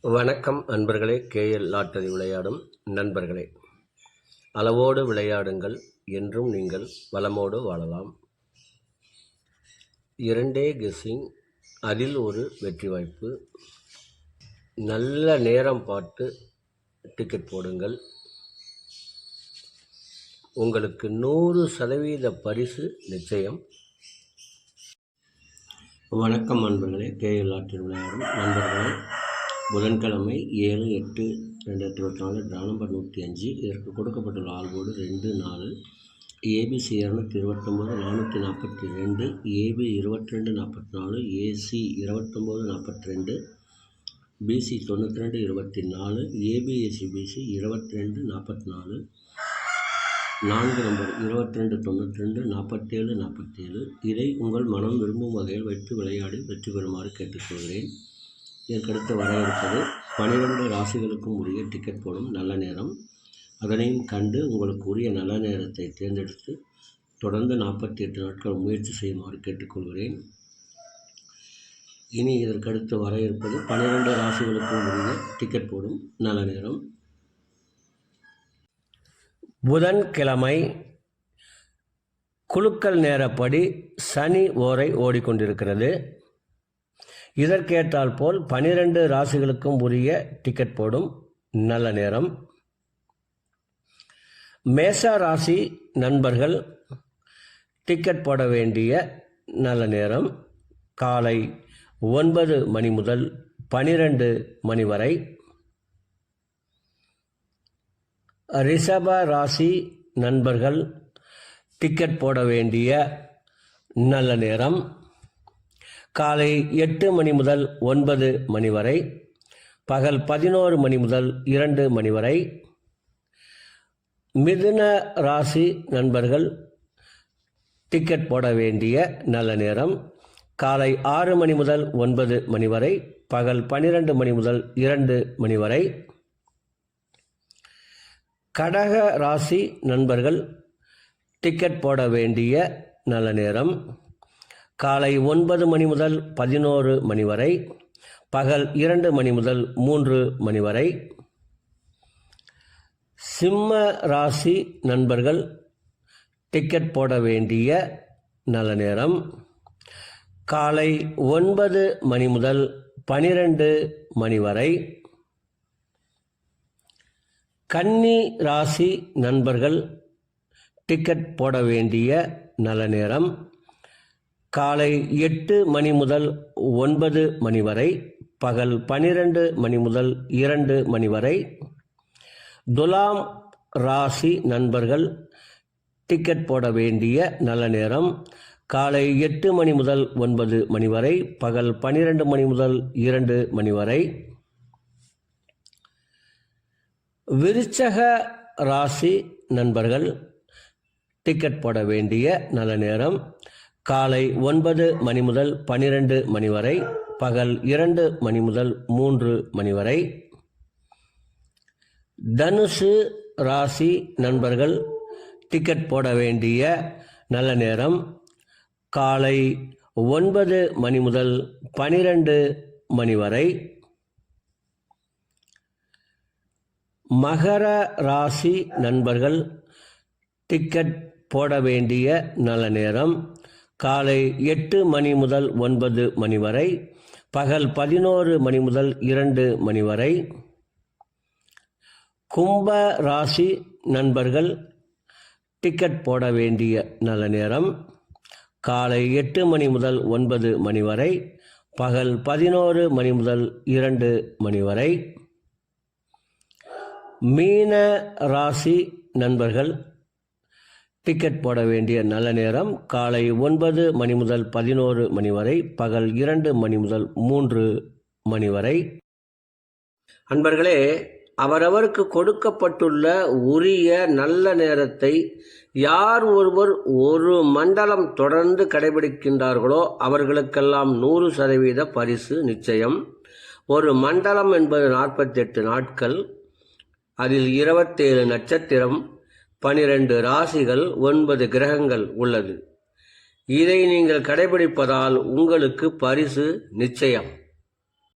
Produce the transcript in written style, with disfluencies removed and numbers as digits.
வணக்கம் அன்பர்களே. KL lottery விளையாடும் நண்பர்களே, அளவோடு விளையாடுங்கள், என்றும் நீங்கள் வளமோடு வாழலாம். 2 கெஸ்ஸிங், அதில் ஒரு வெற்றி வாய்ப்பு. நல்ல நேரம் பார்த்து டிக்கெட் போடுங்கள். உங்களுக்கு 100% பரிசு நிச்சயம். வணக்கம் அன்பர்களே. கேஎல் லாட்டரி விளையாடும் நண்பர்களே, புதன்கிழமை 7/8/2024 ட்ரா நம்பர் 105. இதற்கு கொடுக்கப்பட்டுள்ள ஆல்போர்டு 2, 4, ஏபிசி 229, 442, ஏபி 2244, ஏசி 2942, பிசி 9224, ஏபிஎஸ்சிபிசி 2244, 4 நம்பர் 2292, 47, 47. இதை உங்கள் மனம் விரும்பும் வகையில் வைத்து விளையாடி வெற்றி பெறுமாறு கேட்டுக்கொள்கிறேன். இதற்கடுத்து வர இருப்பது 12 ராசிகளுக்கும் உரிய டிக்கெட் போடும் நல்ல நேரம். அதனையும் கண்டு உங்களுக்கு உரிய நல்ல நேரத்தை தேர்ந்தெடுத்து தொடர்ந்து 48 நாட்கள் முயற்சி செய்யுமாறு கேட்டுக்கொள்கிறேன். இனி இதற்கடுத்து வர இருப்பது 12 ராசிகளுக்கும் உரிய டிக்கெட் போடும் நல்ல நேரம். புதன்கிழமை குலுக்கல் நேரப்படி சனி ஓரை ஓடிக்கொண்டிருக்கிறது. இதற்கேற்றால் போல் 12 ராசிகளுக்கும் உரிய டிக்கெட் போடும் நல்ல நேரம். மேஷ ராசி நண்பர்கள் டிக்கெட் போட வேண்டிய நல்ல நேரம் காலை 9 மணி முதல் 12 மணி வரை. ரிஷப ராசி நண்பர்கள் டிக்கெட் போட வேண்டிய நல்ல நேரம் காலை 8 மணி முதல் 9 மணி வரை, பகல் 11 மணி முதல் 2 மணி வரை. மிதுன ராசி நண்பர்கள் டிக்கெட் போட வேண்டிய நல்ல நேரம் காலை 6 மணி முதல் 9 மணி வரை, பகல் 12 மணி முதல் 2 மணி வரை. கடக ராசி நண்பர்கள் டிக்கெட் போட வேண்டிய நல்ல நேரம் காலை 9 மணி முதல் 11 மணி வரை, பகல் 2 மணி முதல் 3 மணி வரை. சிம்ம ராசி நண்பர்கள் டிக்கெட் போட வேண்டிய நல்ல நேரம் காலை 9 மணி முதல் 12 மணி வரை. கன்னி ராசி நண்பர்கள் டிக்கெட் போட வேண்டிய நல்ல நேரம் காலை 8 மணி முதல் 9 மணி வரை, பகல் 12 மணி முதல் 2 மணி வரை. துலாம் ராசி நண்பர்கள் டிக்கெட் போட வேண்டிய நல்ல நேரம் காலை 8 மணி முதல் 9 மணி வரை, பகல் 12 மணி முதல் 2 மணி வரை. விருச்சக ராசி நண்பர்கள் டிக்கெட் போட வேண்டிய நல்ல நேரம் காலை 9 மணி முதல் 12 மணி வரை, பகல் 2 மணி முதல் 3 மணி வரை. தனுசு ராசி நண்பர்கள் டிக்கெட் போட வேண்டிய நல்ல நேரம் காலை 9 மணி முதல் 12 மணி வரை. மகர ராசி நண்பர்கள் டிக்கெட் போட வேண்டிய நல்ல நேரம் காலை 8 மணி முதல் 9 மணி வரை, பகல் 11 மணி முதல் 2 மணி வரை. கும்ப ராசி நண்பர்கள் டிக்கெட் போட வேண்டிய நல்ல நேரம் காலை 8 மணி முதல் 9 மணி வரை, பகல் 11 மணி முதல் 2 மணி வரை. மீன ராசி நண்பர்கள் டிக்கெட் போட வேண்டிய நல்ல நேரம் காலை 9 மணி முதல் 11 மணி வரை, பகல் 2 மணி முதல் 3 மணி வரை. அன்பர்களே, அவரவருக்கு கொடுக்கப்பட்டுள்ள உரிய நல்ல நேரத்தை யார் ஒருவர் ஒரு மண்டலம் தொடர்ந்து கடைபிடிக்கின்றார்களோ அவர்களுக்கெல்லாம் 100% பரிசு நிச்சயம். ஒரு மண்டலம் என்பது 48 நாட்கள். அதில் 27 நட்சத்திரம், 12 ராசிகள், 9 கிரகங்கள் உள்ளது. இதை நீங்கள் கடைபிடிப்பதால் உங்களுக்கு பரிசு நிச்சயம்.